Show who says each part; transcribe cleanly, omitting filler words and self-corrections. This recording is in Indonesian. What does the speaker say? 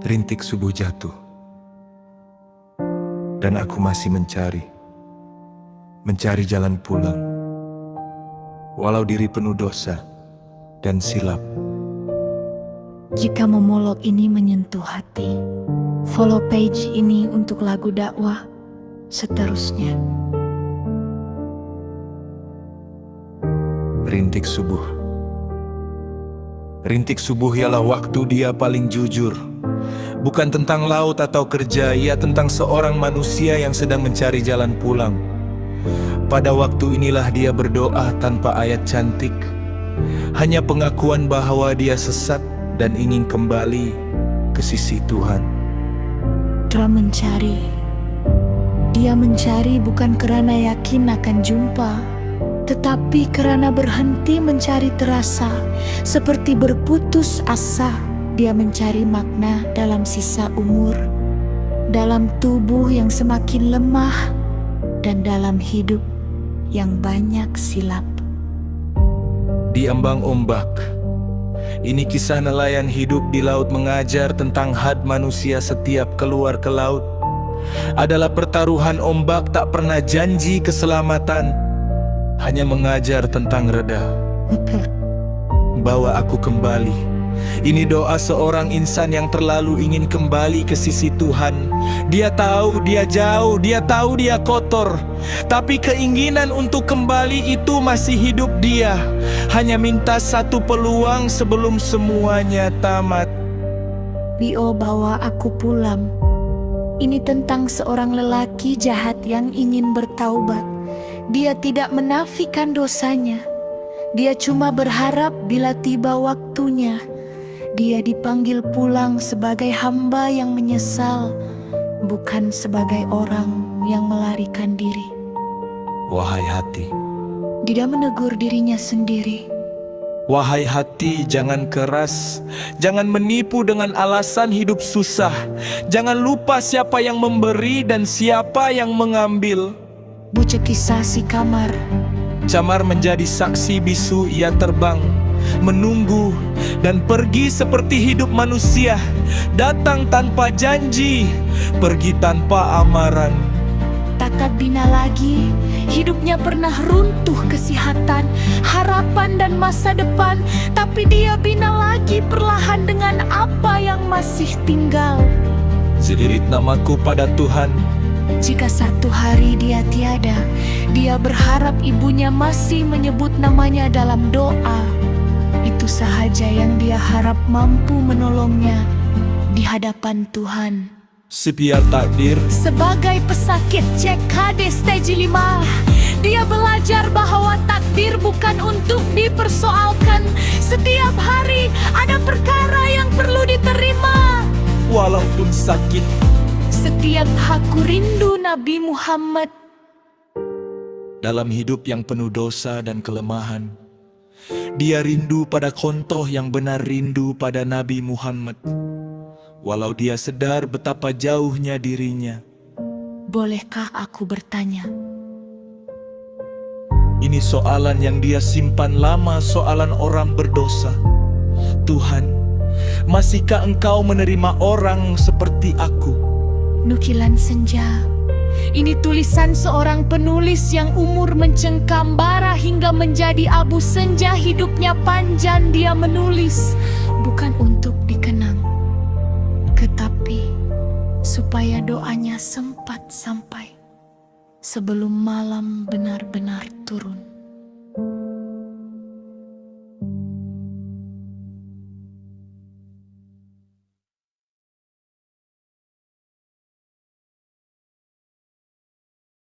Speaker 1: Rintik subuh jatuh, dan aku masih mencari jalan pulang, walau diri penuh dosa dan silap.
Speaker 2: Jika momolog ini menyentuh hati, follow page ini untuk lagu dakwah seterusnya.
Speaker 1: Rintik subuh. Rintik subuh ialah waktu dia paling jujur. Bukan tentang laut atau kerja, ia tentang seorang manusia yang sedang mencari jalan pulang. Pada waktu inilah dia berdoa tanpa ayat cantik, hanya pengakuan bahwa dia sesat dan ingin kembali ke sisi Tuhan.
Speaker 2: Dia mencari bukan karena yakin akan jumpa, tetapi karena berhenti mencari terasa seperti berputus asa. Dia mencari makna dalam sisa umur, dalam tubuh yang semakin lemah, dan dalam hidup yang banyak silap.
Speaker 1: Diambang ombak. Ini kisah nelayan hidup di laut mengajar tentang had manusia setiap keluar ke laut. Adalah pertaruhan ombak tak pernah janji keselamatan, hanya mengajar tentang reda. Bawa aku kembali. Ini doa seorang insan yang terlalu ingin kembali ke sisi Tuhan. Dia tahu dia jauh, dia tahu dia kotor, tapi keinginan untuk kembali itu masih hidup dia. Hanya minta satu peluang sebelum semuanya tamat.
Speaker 2: Bio, bawa aku pulang. Ini tentang seorang lelaki jahat yang ingin bertaubat. Dia tidak menafikan dosanya. Dia cuma berharap bila tiba waktunya, dia dipanggil pulang sebagai hamba yang menyesal, bukan sebagai orang yang melarikan diri.
Speaker 1: Wahai hati.
Speaker 2: Dia menegur dirinya sendiri.
Speaker 1: Wahai hati, jangan keras, jangan menipu dengan alasan hidup susah. Jangan lupa siapa yang memberi dan siapa yang mengambil.
Speaker 2: Bucek kisah si Kamar.
Speaker 1: Camar menjadi saksi bisu, ia terbang, menunggu, dan pergi seperti hidup manusia. Datang tanpa janji, pergi tanpa amaran.
Speaker 2: Takkan bina lagi, hidupnya pernah runtuh kesehatan, harapan dan masa depan. Tapi dia bina lagi perlahan dengan apa yang masih tinggal.
Speaker 1: Zilirit namaku pada Tuhan.
Speaker 2: Jika satu hari dia tiada, dia berharap ibunya masih menyebut namanya dalam doa. Itu sahaja yang dia harap mampu menolongnya di hadapan Tuhan.
Speaker 1: Sebiar takdir.
Speaker 2: Sebagai pesakit CKD stage 5, dia belajar bahwa takdir bukan untuk dipersoalkan. Setiap hari ada perkara yang perlu diterima,
Speaker 1: Walaupun sakit.
Speaker 2: setiap aku rindu Nabi Muhammad.
Speaker 1: Dalam hidup yang penuh dosa dan kelemahan, dia rindu pada contoh yang benar, rindu pada Nabi Muhammad. Walau dia sadar betapa jauhnya dirinya.
Speaker 2: Bolehkah aku bertanya?
Speaker 1: Ini soalan yang dia simpan lama, soalan orang berdosa. Tuhan, masihkah engkau menerima orang seperti aku?
Speaker 2: Nukilan senja. Ini tulisan seorang penulis yang umur mencengkam bara hingga menjadi abu senja. Hidupnya panjang, dia menulis bukan untuk dikenang, tetapi supaya doanya sempat sampai sebelum malam benar-benar turun.